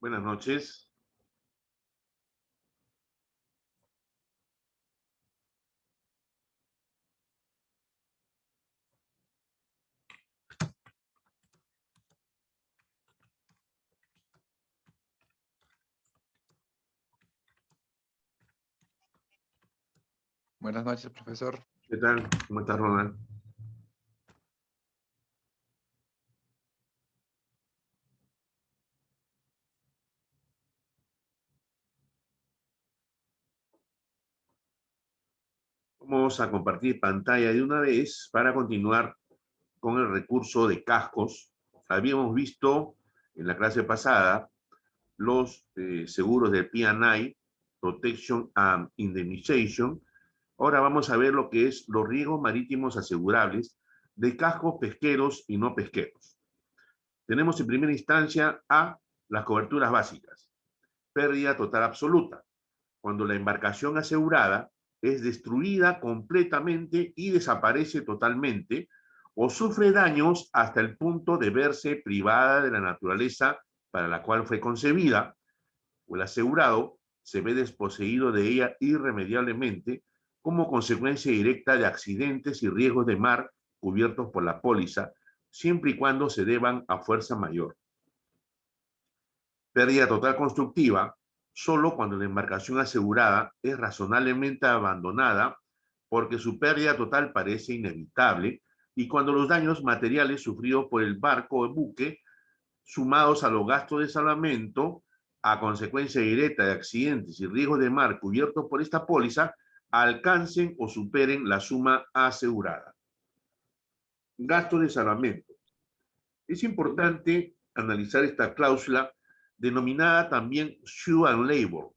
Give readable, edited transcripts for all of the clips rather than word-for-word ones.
Buenas noches. Buenas noches, profesor. ¿Qué tal? ¿Cómo estás, Ronald? Vamos a compartir pantalla de una vez para continuar con el recurso de cascos. Habíamos visto en la clase pasada los seguros del P&I, Protection and Indemnization. Ahora vamos a ver lo que es los riesgos marítimos asegurables de cascos pesqueros y no pesqueros. Tenemos en primera instancia a las coberturas básicas. Pérdida total absoluta, cuando la embarcación asegurada es destruida completamente y desaparece totalmente o sufre daños hasta el punto de verse privada de la naturaleza para la cual fue concebida, o el asegurado se ve desposeído de ella irremediablemente como consecuencia directa de accidentes y riesgos de mar cubiertos por la póliza, siempre y cuando se deban a fuerza mayor. Pérdida total constructiva, solo cuando la embarcación asegurada es razonablemente abandonada porque su pérdida total parece inevitable y cuando los daños materiales sufridos por el barco o buque, sumados a los gastos de salvamento, a consecuencia directa de accidentes y riesgos de mar cubiertos por esta póliza, alcancen o superen la suma asegurada. Gastos de salvamento. Es importante analizar esta cláusula denominada también Sue and Labor,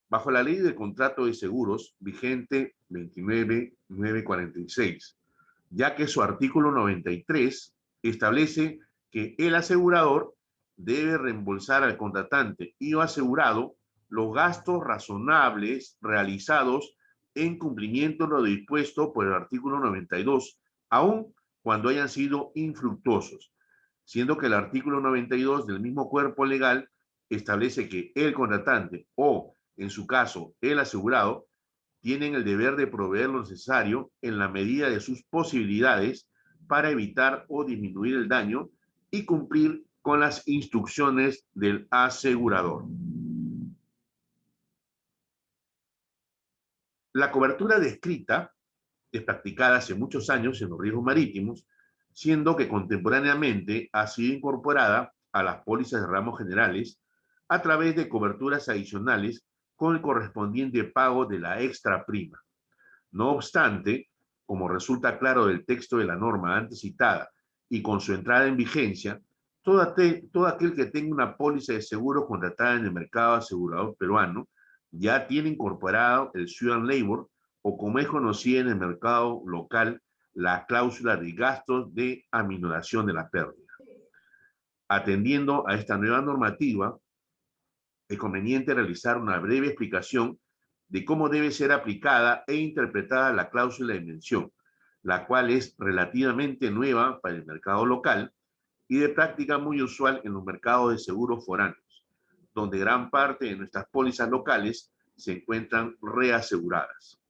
bajo la ley del contrato de seguros vigente 29.946, ya que su artículo 93 establece que el asegurador debe reembolsar al contratante y o asegurado los gastos razonables realizados en cumplimiento de lo dispuesto por el artículo 92, aun cuando hayan sido infructuosos, siendo que el artículo 92 del mismo cuerpo legal establece que el contratante o, en su caso, el asegurado, tienen el deber de proveer lo necesario en la medida de sus posibilidades para evitar o disminuir el daño y cumplir con las instrucciones del asegurador. La cobertura descrita es practicada hace muchos años en los riesgos marítimos, siendo que contemporáneamente ha sido incorporada a las pólizas de ramos generales a través de coberturas adicionales con el correspondiente pago de la extra prima. No obstante, como resulta claro del texto de la norma antes citada y con su entrada en vigencia, todo aquel que tenga una póliza de seguro contratada en el mercado asegurador peruano ya tiene incorporado el Sue and Labor, o como es conocida en el mercado local, la cláusula de gastos de aminoración de la pérdida. Atendiendo a esta nueva normativa, es conveniente realizar una breve explicación de cómo debe ser aplicada e interpretada la cláusula de mención, la cual es relativamente nueva para el mercado local y de práctica muy usual en los mercados de seguros foráneos, donde gran parte de nuestras pólizas locales se encuentran reaseguradas.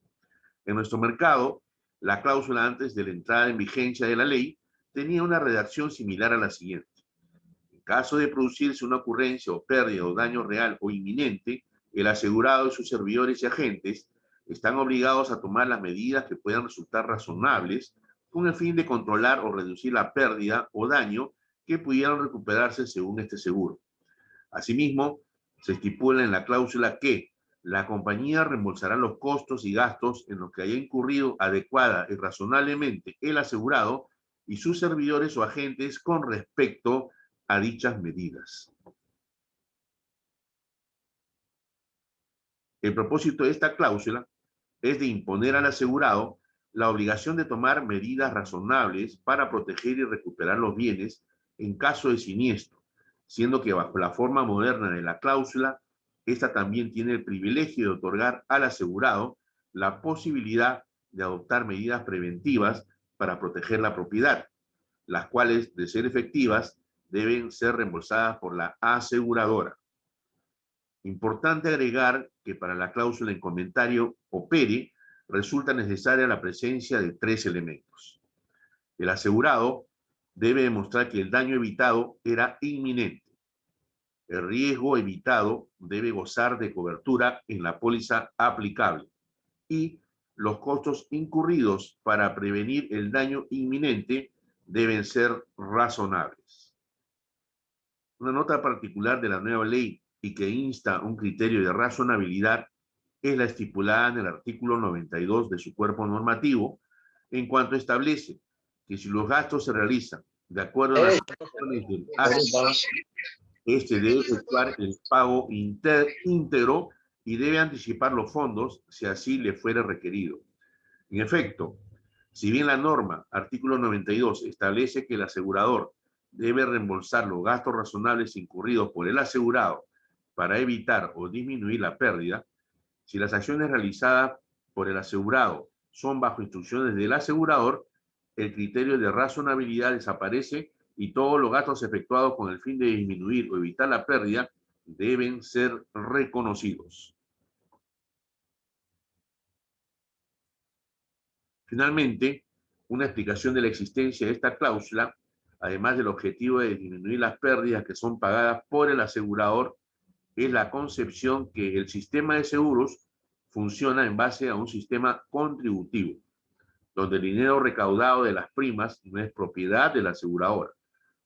En nuestro mercado, la cláusula antes de la entrada en vigencia de la ley tenía una redacción similar a la siguiente. En caso de producirse una ocurrencia o pérdida o daño real o inminente, el asegurado y sus servidores y agentes están obligados a tomar las medidas que puedan resultar razonables con el fin de controlar o reducir la pérdida o daño que pudieran recuperarse según este seguro. Asimismo, se estipula en la cláusula que la compañía reembolsará los costos y gastos en los que haya incurrido adecuada y razonablemente el asegurado y sus servidores o agentes con respecto a dichas medidas. El propósito de esta cláusula es de imponer al asegurado la obligación de tomar medidas razonables para proteger y recuperar los bienes en caso de siniestro, siendo que bajo la forma moderna de la cláusula, esta también tiene el privilegio de otorgar al asegurado la posibilidad de adoptar medidas preventivas para proteger la propiedad, las cuales, de ser efectivas, deben ser reembolsadas por la aseguradora. Importante agregar que para la cláusula en comentario opere, resulta necesaria la presencia de 3 elementos. El asegurado debe demostrar que el daño evitado era inminente. El riesgo evitado debe gozar de cobertura en la póliza aplicable y los costos incurridos para prevenir el daño inminente deben ser razonables. Una nota particular de la nueva ley y que insta un criterio de razonabilidad es la estipulada en el artículo 92 de su cuerpo normativo, en cuanto establece que si los gastos se realizan de acuerdo a las condiciones del acto, este debe efectuar el pago íntegro y debe anticipar los fondos si así le fuera requerido. En efecto, si bien la norma, artículo 92, establece que el asegurador debe reembolsar los gastos razonables incurridos por el asegurado para evitar o disminuir la pérdida, si las acciones realizadas por el asegurado son bajo instrucciones del asegurador, el criterio de razonabilidad desaparece y todos los gastos efectuados con el fin de disminuir o evitar la pérdida deben ser reconocidos. Finalmente, una explicación de la existencia de esta cláusula, además del objetivo de disminuir las pérdidas que son pagadas por el asegurador, es la concepción que el sistema de seguros funciona en base a un sistema contributivo, donde el dinero recaudado de las primas no es propiedad de la aseguradora,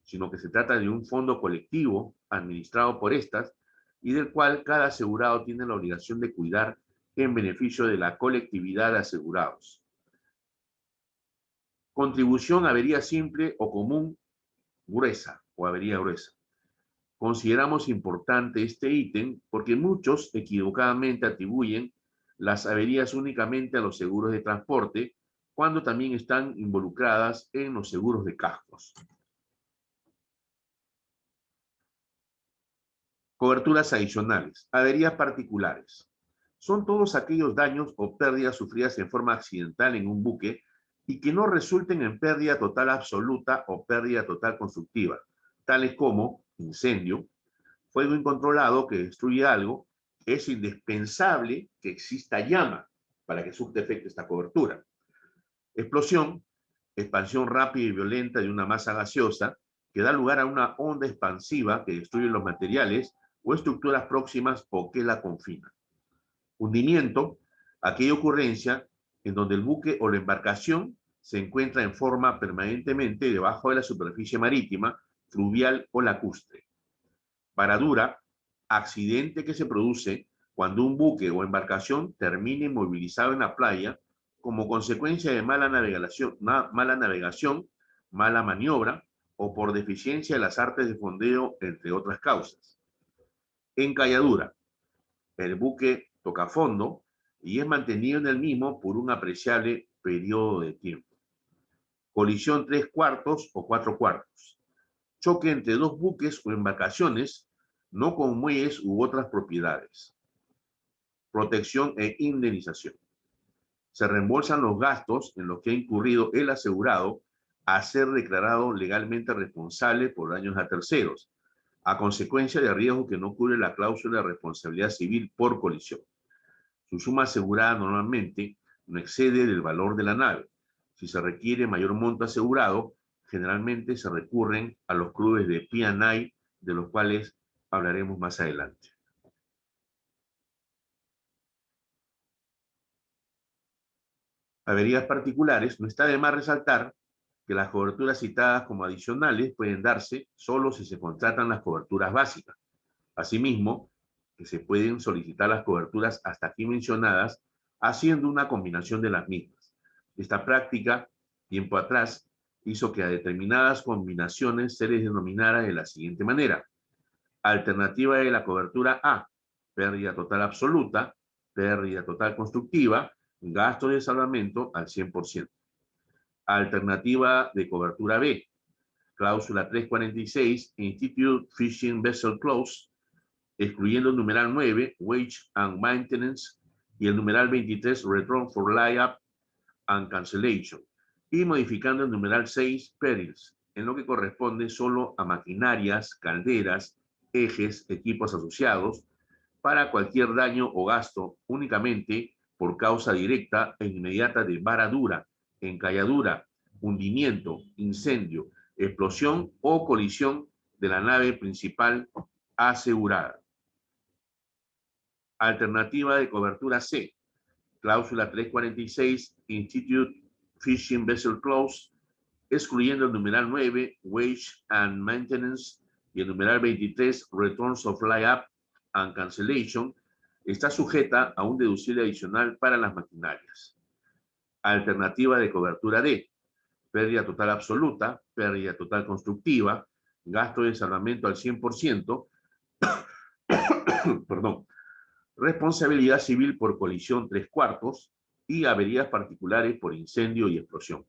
sino que se trata de un fondo colectivo administrado por estas y del cual cada asegurado tiene la obligación de cuidar en beneficio de la colectividad de asegurados. Contribución avería simple o común gruesa o avería gruesa. Consideramos importante este ítem porque muchos equivocadamente atribuyen las averías únicamente a los seguros de transporte cuando también están involucradas en los seguros de cascos. Coberturas adicionales. Averías particulares. Son todos aquellos daños o pérdidas sufridas en forma accidental en un buque y que no resulten en pérdida total absoluta o pérdida total constructiva, tales como incendio, fuego incontrolado que destruye algo. Es indispensable que exista llama para que surta efecto esta cobertura. Explosión, expansión rápida y violenta de una masa gaseosa que da lugar a una onda expansiva que destruye los materiales o estructuras próximas o que la confina. Hundimiento, aquella ocurrencia en donde el buque o la embarcación se encuentra en forma permanentemente debajo de la superficie marítima, fluvial o lacustre. Varadura, accidente que se produce cuando un buque o embarcación termina inmovilizado en la playa como consecuencia de mala navegación, mala maniobra o por deficiencia de las artes de fondeo, entre otras causas. Encalladura, el buque toca fondo y es mantenido en el mismo por un apreciable periodo de tiempo. Colisión 3/4 o 4/4. Choque entre dos buques o embarcaciones, no con muelles u otras propiedades. Protección e indemnización. Se reembolsan los gastos en los que ha incurrido el asegurado a ser declarado legalmente responsable por daños a terceros, a consecuencia de riesgo que no cubre la cláusula de responsabilidad civil por colisión. Su suma asegurada normalmente no excede del valor de la nave. Si se requiere mayor monto asegurado, generalmente se recurren a los clubes de P&I, de los cuales hablaremos más adelante. Averías particulares, no está de más resaltar que las coberturas citadas como adicionales pueden darse solo si se contratan las coberturas básicas. Asimismo, que se pueden solicitar las coberturas hasta aquí mencionadas haciendo una combinación de las mismas. Esta práctica, tiempo atrás, hizo que a determinadas combinaciones se les denominara de la siguiente manera: alternativa de la cobertura A, pérdida total absoluta, pérdida total constructiva, gasto de salvamento al 100%. Alternativa de cobertura B, cláusula 346, Institute Fishing Vessel Clause, excluyendo el numeral 9, Wage and Maintenance, y el numeral 23, Return for Layup and Cancellation, y modificando el numeral 6, Perils, en lo que corresponde solo a maquinarias, calderas, ejes, equipos asociados, para cualquier daño o gasto únicamente por causa directa e inmediata de varadura, encalladura, hundimiento, incendio, explosión o colisión de la nave principal asegurada. Alternativa de cobertura C. Cláusula 346, Institute Fishing Vessel Clause, excluyendo el numeral 9, Wage and Maintenance, y el numeral 23, Returns of Lie-up and Cancellation, está sujeta a un deducible adicional para las maquinarias. Alternativa de cobertura D. Pérdida total absoluta, pérdida total constructiva, gasto de salvamento al 100%, perdón, responsabilidad civil por colisión 3/4 y averías particulares por incendio y explosión.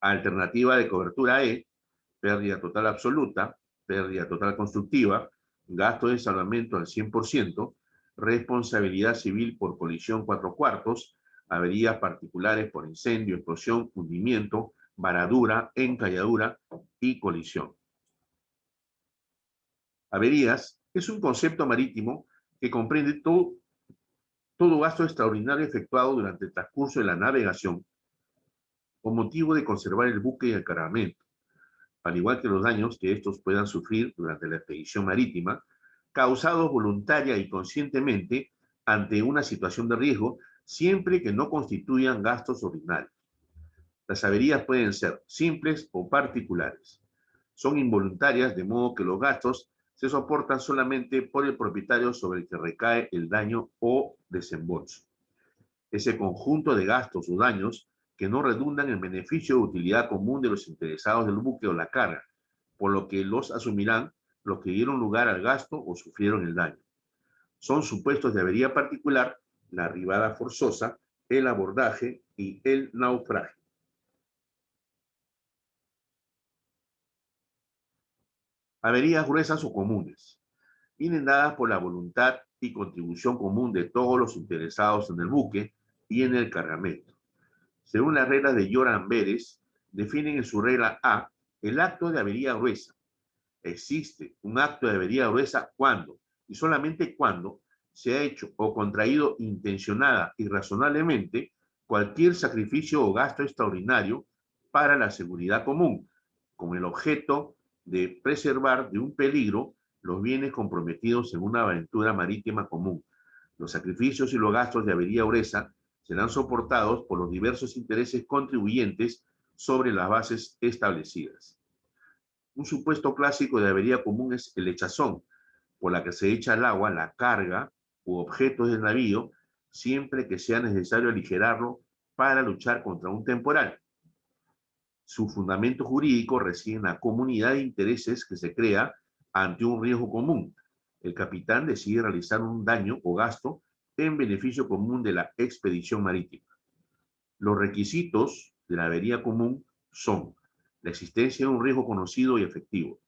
Alternativa de cobertura E, pérdida total absoluta, pérdida total constructiva, gasto de salvamento al 100%, responsabilidad civil por colisión 4/4, averías particulares por incendio, explosión, hundimiento, varadura, encalladura y colisión. Averías es un concepto marítimo que comprende todo gasto extraordinario efectuado durante el transcurso de la navegación con motivo de conservar el buque y el cargamento, al igual que los daños que estos puedan sufrir durante la expedición marítima, causados voluntaria y conscientemente ante una situación de riesgo, siempre que no constituyan gastos ordinarios. Las averías pueden ser simples o particulares. Son involuntarias, de modo que los gastos se soportan solamente por el propietario sobre el que recae el daño o desembolso. Ese conjunto de gastos o daños que no redundan en beneficio o utilidad común de los interesados del buque o la carga, por lo que los asumirán los que dieron lugar al gasto o sufrieron el daño. Son supuestos de avería particular la arribada forzosa, el abordaje y el naufragio. Averías gruesas o comunes, vienen dadas por la voluntad y contribución común de todos los interesados en el buque y en el cargamento. Según las reglas de Joran Beres, definen en su regla A el acto de avería gruesa. Existe un acto de avería gruesa cuando, y solamente cuando, se ha hecho o contraído intencionada y razonablemente cualquier sacrificio o gasto extraordinario para la seguridad común, con el objeto de preservar de un peligro los bienes comprometidos en una aventura marítima común. Los sacrificios y los gastos de avería gruesa serán soportados por los diversos intereses contribuyentes sobre las bases establecidas. Un supuesto clásico de avería común es el echazón, por la que se echa al agua la carga u objetos del navío siempre que sea necesario aligerarlo para luchar contra un temporal. Su fundamento jurídico reside en la comunidad de intereses que se crea ante un riesgo común. El capitán decide realizar un daño o gasto en beneficio común de la expedición marítima. Los requisitos de la avería común son la existencia de un riesgo conocido y efectivo.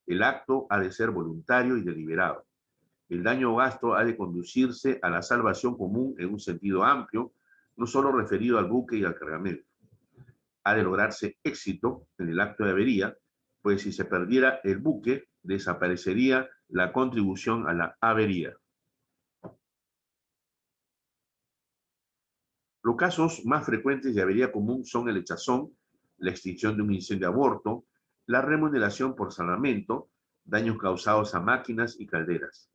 El acto ha de ser voluntario y deliberado. El daño o gasto ha de conducirse a la salvación común en un sentido amplio, no solo referido al buque y al cargamento. Ha de lograrse éxito en el acto de avería, pues si se perdiera el buque, desaparecería la contribución a la avería. Los casos más frecuentes de avería común son el echazón, la extinción de un incendio a bordo, la remuneración por salvamento, daños causados a máquinas y calderas.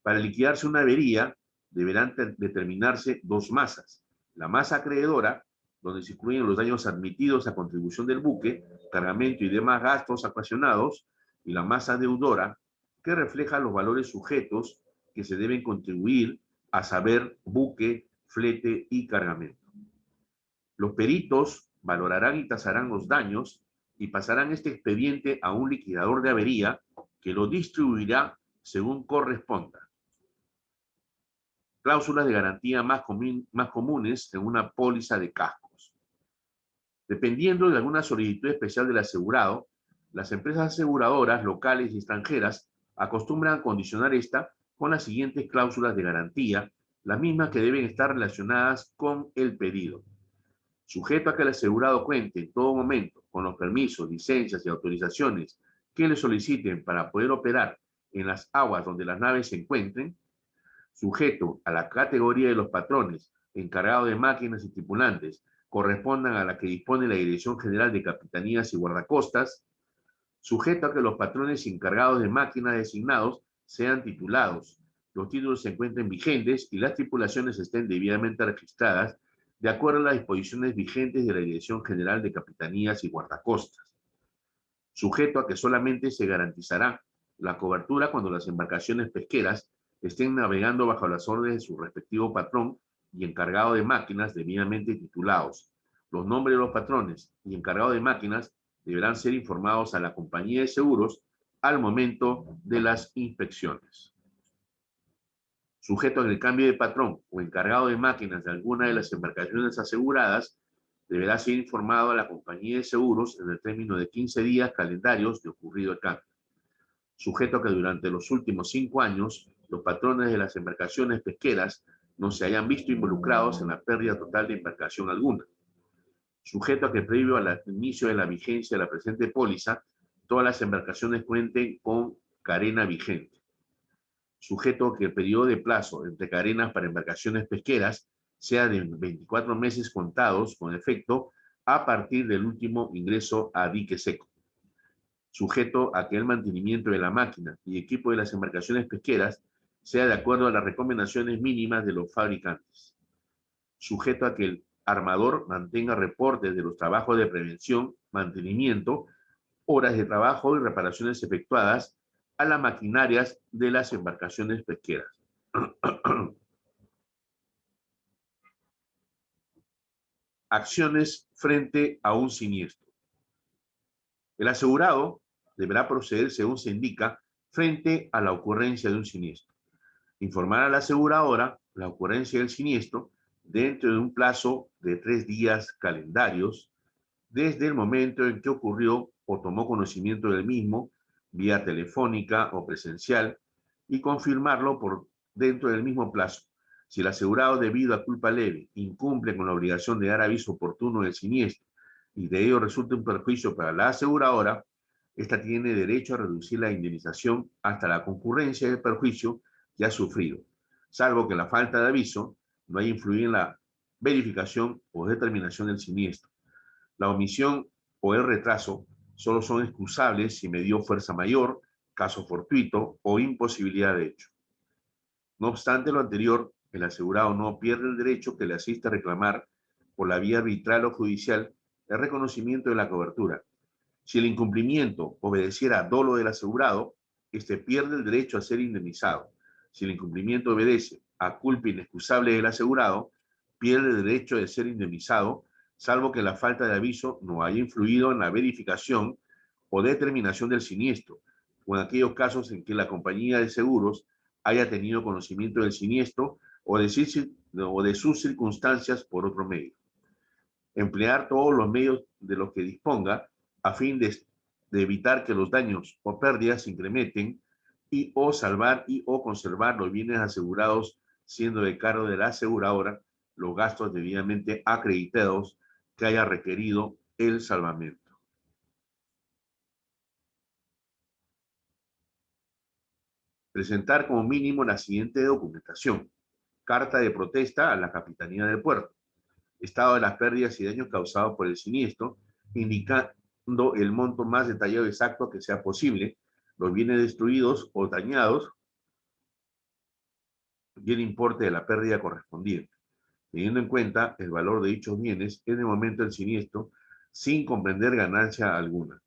Para liquidarse una avería, deberán determinarse dos masas. La masa acreedora, donde se incluyen los daños admitidos a contribución del buque, cargamento y demás gastos ocasionados, y la masa deudora, que refleja los valores sujetos que se deben contribuir, a saber, buque, flete y cargamento. Los peritos valorarán y tasarán los daños y pasarán este expediente a un liquidador de avería que lo distribuirá según corresponda. Cláusulas de garantía más comunes en una póliza de cascos. Dependiendo de alguna solicitud especial del asegurado, las empresas aseguradoras locales y extranjeras acostumbran a condicionar esta con las siguientes cláusulas de garantía, las mismas que deben estar relacionadas con el pedido. Sujeto a que el asegurado cuente en todo momento con los permisos, licencias y autorizaciones que le soliciten para poder operar en las aguas donde las naves se encuentren, sujeto a la categoría de los patrones encargados de máquinas y tripulantes, correspondan a la que dispone la Dirección General de Capitanías y Guardacostas, sujeto a que los patrones encargados de máquinas designados sean titulados, los títulos se encuentren vigentes y las tripulaciones estén debidamente registradas de acuerdo a las disposiciones vigentes de la Dirección General de Capitanías y Guardacostas, sujeto a que solamente se garantizará la cobertura cuando las embarcaciones pesqueras estén navegando bajo las órdenes de su respectivo patrón y encargado de máquinas debidamente titulados. Los nombres de los patrones y encargados de máquinas deberán ser informados a la compañía de seguros al momento de las inspecciones. Sujeto a que el cambio de patrón o encargado de máquinas de alguna de las embarcaciones aseguradas deberá ser informado a la compañía de seguros en el término de 15 días calendarios de ocurrido el cambio. Sujeto a que durante los últimos 5 años los patrones de las embarcaciones pesqueras no se hayan visto involucrados en la pérdida total de embarcación alguna. Sujeto a que previo al inicio de la vigencia de la presente póliza, todas las embarcaciones cuenten con carena vigente. Sujeto a que el periodo de plazo entre carenas para embarcaciones pesqueras sea de 24 meses contados con efecto a partir del último ingreso a dique seco. Sujeto a que el mantenimiento de la máquina y equipo de las embarcaciones pesqueras sea de acuerdo a las recomendaciones mínimas de los fabricantes. Sujeto a que el armador mantenga reportes de los trabajos de prevención, mantenimiento, horas de trabajo y reparaciones efectuadas a las maquinarias de las embarcaciones pesqueras. Acciones frente a un siniestro. El asegurado deberá proceder según se indica frente a la ocurrencia de un siniestro. Informar a la aseguradora la ocurrencia del siniestro dentro de un plazo de 3 días calendarios desde el momento en que ocurrió o tomó conocimiento del mismo vía telefónica o presencial y confirmarlo por dentro del mismo plazo. Si el asegurado debido a culpa leve incumple con la obligación de dar aviso oportuno del siniestro y de ello resulta un perjuicio para la aseguradora, esta tiene derecho a reducir la indemnización hasta la concurrencia del perjuicio que ha sufrido, salvo que la falta de aviso no haya influido en la verificación o determinación del siniestro. La omisión o el retraso solo son excusables si medió fuerza mayor, caso fortuito o imposibilidad de hecho. No obstante lo anterior, el asegurado no pierde el derecho que le asiste a reclamar por la vía arbitral o judicial el reconocimiento de la cobertura. Si el incumplimiento obedeciera a dolo del asegurado, este pierde el derecho a ser indemnizado. Si el incumplimiento obedece a culpa inexcusable del asegurado, pierde el derecho de ser indemnizado, salvo que la falta de aviso no haya influido en la verificación o determinación del siniestro, o en aquellos casos en que la compañía de seguros haya tenido conocimiento del siniestro o de sus circunstancias por otro medio. Emplear todos los medios de los que disponga a fin de evitar que los daños o pérdidas se incrementen y o salvar y o conservar los bienes asegurados, siendo de cargo de la aseguradora los gastos debidamente acreditados que haya requerido el salvamento. Presentar como mínimo la siguiente documentación: carta de protesta a la Capitanía del Puerto, estado de las pérdidas y daños causados por el siniestro, indicando el monto más detallado exacto que sea posible, los bienes destruidos o dañados y el importe de la pérdida correspondiente, teniendo en cuenta el valor de dichos bienes en el momento del siniestro, sin comprender ganancia alguna.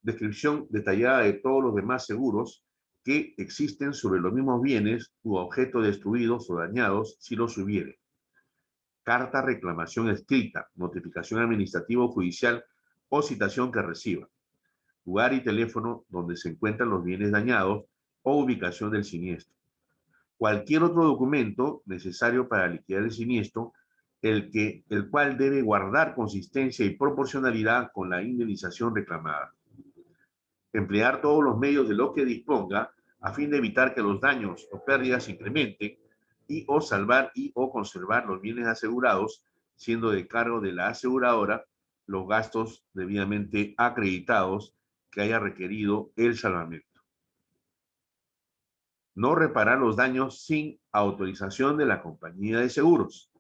Descripción detallada de todos los demás seguros que existen sobre los mismos bienes u objetos destruidos o dañados, si los hubiere. Carta reclamación escrita, notificación administrativa o judicial o citación que reciba. Lugar y teléfono donde se encuentran los bienes dañados o ubicación del siniestro. Cualquier otro documento necesario para liquidar el siniestro, el cual debe guardar consistencia y proporcionalidad con la indemnización reclamada. Emplear todos los medios de los que disponga a fin de evitar que los daños o pérdidas se incrementen y o salvar y o conservar los bienes asegurados, siendo de cargo de la aseguradora los gastos debidamente acreditados que haya requerido el salvamento. No reparar los daños sin autorización de la compañía de seguros.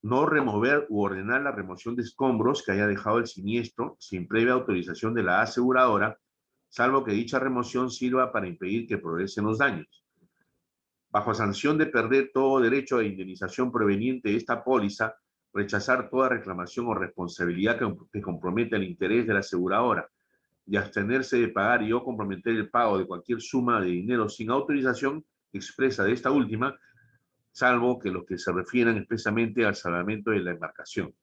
No remover u ordenar la remoción de escombros que haya dejado el siniestro sin previa autorización de la aseguradora, salvo que dicha remoción sirva para impedir que progresen los daños. Bajo sanción de perder todo derecho a indemnización proveniente de esta póliza, rechazar toda reclamación o responsabilidad que comprometa el interés de la aseguradora y abstenerse de pagar y o comprometer el pago de cualquier suma de dinero sin autorización expresa de esta última, salvo que los que se refieran expresamente al salvamento de la embarcación.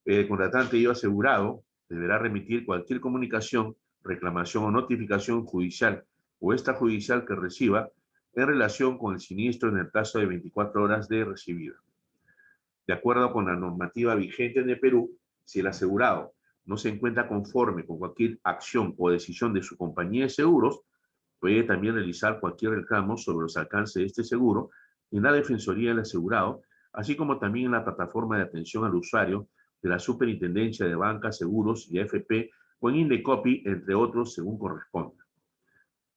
El contratante y asegurado deberá remitir cualquier comunicación, reclamación o notificación judicial o extrajudicial que reciba en relación con el siniestro en el plazo de 24 horas de recibida. De acuerdo con la normativa vigente en el Perú, si el asegurado no se encuentra conforme con cualquier acción o decisión de su compañía de seguros, puede también realizar cualquier reclamo sobre los alcances de este seguro en la Defensoría del Asegurado, así como también en la plataforma de atención al usuario de la Superintendencia de Banca, Seguros y AFP o en Indecopi, entre otros, según corresponda.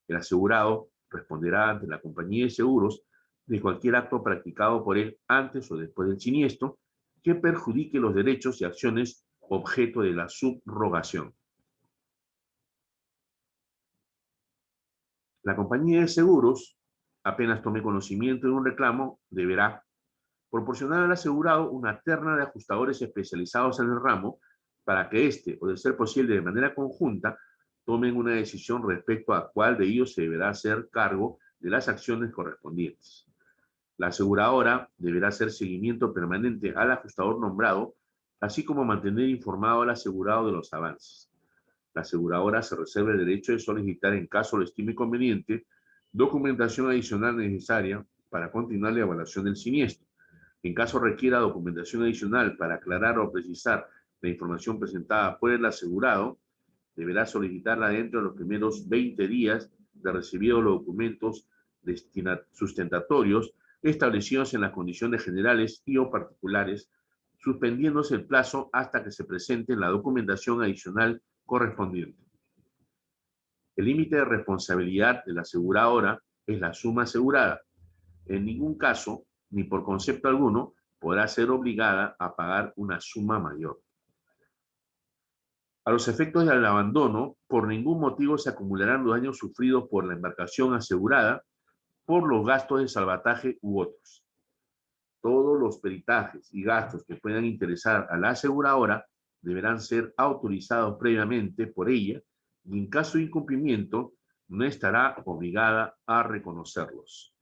El asegurado responderá ante la compañía de seguros de cualquier acto practicado por él antes o después del siniestro que perjudique los derechos y acciones objeto de la subrogación. La compañía de seguros, apenas tome conocimiento de un reclamo, deberá proporcionar al asegurado una terna de ajustadores especializados en el ramo para que éste, o de ser posible de manera conjunta, tomen una decisión respecto a cuál de ellos se deberá hacer cargo de las acciones correspondientes. La aseguradora deberá hacer seguimiento permanente al ajustador nombrado, así como mantener informado al asegurado de los avances. La aseguradora se reserva el derecho de solicitar, en caso lo estime conveniente, documentación adicional necesaria para continuar la evaluación del siniestro. En caso requiera documentación adicional para aclarar o precisar la información presentada por el asegurado, deberá solicitarla dentro de los primeros 20 días de recibido los documentos sustentatorios establecidos en las condiciones generales y o particulares, suspendiéndose el plazo hasta que se presente la documentación adicional correspondiente. El límite de responsabilidad de la aseguradora es la suma asegurada. En ningún caso, ni por concepto alguno, podrá ser obligada a pagar una suma mayor. A los efectos del abandono, por ningún motivo se acumularán los daños sufridos por la embarcación asegurada por los gastos de salvataje u otros. Todos los peritajes y gastos que puedan interesar a la aseguradora deberán ser autorizados previamente por ella y en caso de incumplimiento no estará obligada a reconocerlos.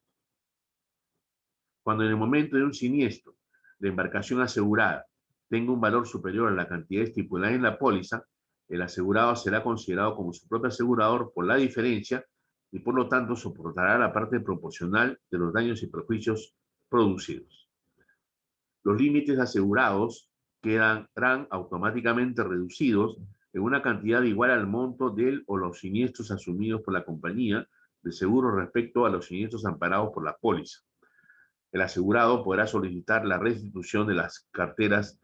Cuando en el momento de un siniestro la embarcación asegurada tenga un valor superior a la cantidad estipulada en la póliza, el asegurado será considerado como su propio asegurador por la diferencia y por lo tanto soportará la parte proporcional de los daños y perjuicios producidos. Los límites asegurados quedarán automáticamente reducidos en una cantidad igual al monto del o los siniestros asumidos por la compañía de seguro respecto a los siniestros amparados por la póliza. El asegurado podrá solicitar la restitución de las carteras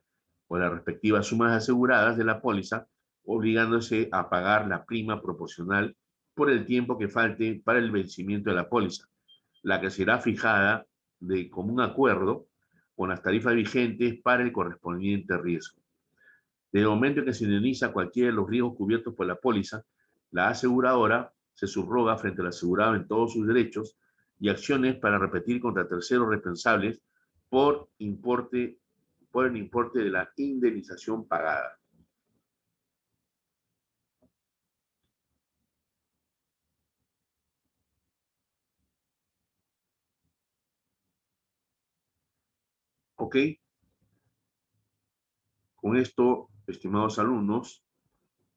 o las respectivas sumas aseguradas de la póliza, obligándose a pagar la prima proporcional por el tiempo que falte para el vencimiento de la póliza, la que será fijada de común acuerdo con las tarifas vigentes para el correspondiente riesgo. Desde el momento en que se indemniza cualquiera de los riesgos cubiertos por la póliza, la aseguradora se subroga frente al asegurado en todos sus derechos y acciones para repetir contra terceros responsables por el importe de la indemnización pagada. ¿Ok? Con esto, estimados alumnos,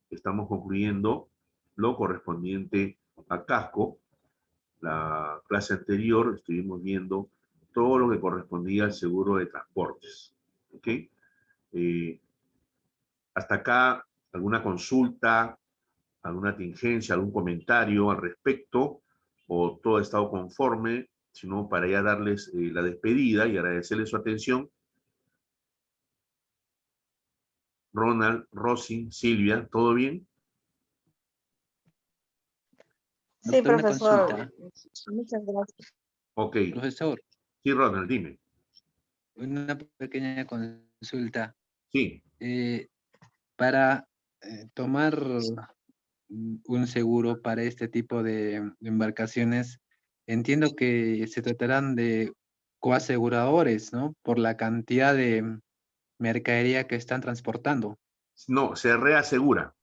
estamos concluyendo lo correspondiente a casco. La clase anterior estuvimos viendo todo lo que correspondía al seguro de transportes. ¿Ok? Hasta acá, ¿alguna consulta, alguna tingencia, algún comentario al respecto? ¿O todo ha estado conforme? Sino para ya darles la despedida y agradecerles su atención. Ronald, Rosy, Silvia, ¿todo bien? Sí, Doctor, una profesor. consulta. Muchas gracias. Ok. Profesor, Sí, Ronald, dime. una pequeña consulta. Sí. Para tomar un seguro para este tipo de embarcaciones, entiendo que se tratarán de coaseguradores, ¿no? Por la cantidad de mercadería que están transportando. No, se reasegura.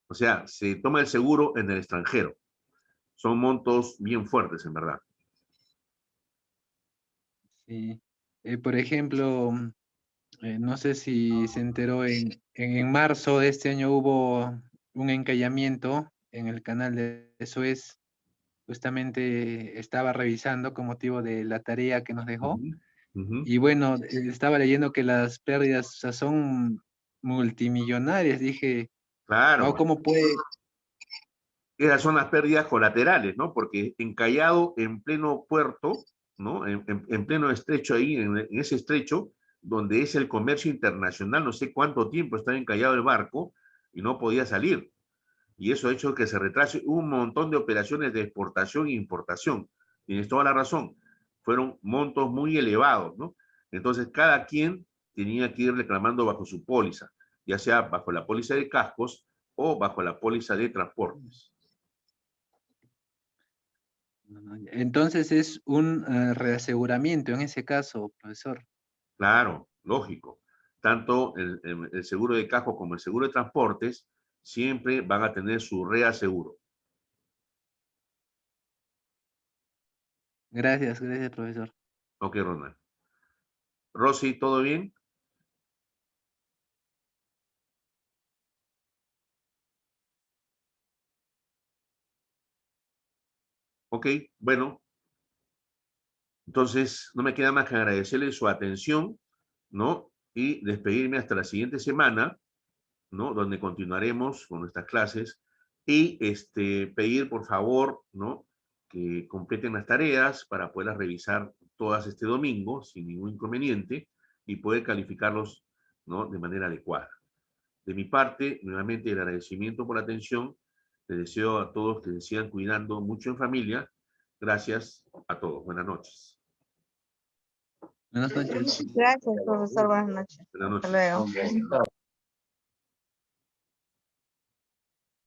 O sea, se toma el seguro en el extranjero. Son montos bien fuertes, en verdad. Sí. Por ejemplo, no sé si se enteró, en marzo de este año hubo un encallamiento en el canal de Suez. Justamente estaba revisando con motivo de la tarea que nos dejó. Ujú, ujú. Y bueno, estaba leyendo que las pérdidas, o sea, son multimillonarias. Dije, wow, Claro. ¿cómo puede? Esas son las pérdidas colaterales, ¿no? Porque encallado en pleno puerto, ¿no? En pleno estrecho ahí, en ese estrecho, donde es el comercio internacional, no sé cuánto tiempo estaba encallado el barco y no podía salir. Y eso ha hecho que se retrase un montón de operaciones de exportación e importación. Tienes toda la razón. Fueron montos muy elevados, ¿no? Entonces, cada quien tenía que ir reclamando bajo su póliza, ya sea bajo la póliza de cascos o bajo la póliza de transportes. Entonces es un reaseguramiento en ese caso, profesor. Claro, lógico. Tanto el seguro de casco como el seguro de transportes siempre van a tener su reaseguro. Gracias, gracias, profesor. Ok, Ronald. Rosy, ¿todo bien? Ok, bueno. Entonces, no me queda más que agradecerle su atención, ¿no? Y despedirme hasta la siguiente semana, ¿no? Donde continuaremos con nuestras clases y pedir, por favor, ¿no? Que completen las tareas para poderlas revisar todas este domingo sin ningún inconveniente y poder calificarlos, ¿no? De manera adecuada. De mi parte, nuevamente el agradecimiento por la atención. Les deseo a todos que se sigan cuidando mucho en familia. Gracias a todos. Buenas noches. Buenas noches. Gracias, profesor. Buenas noches. Buenas Hasta noches. luego.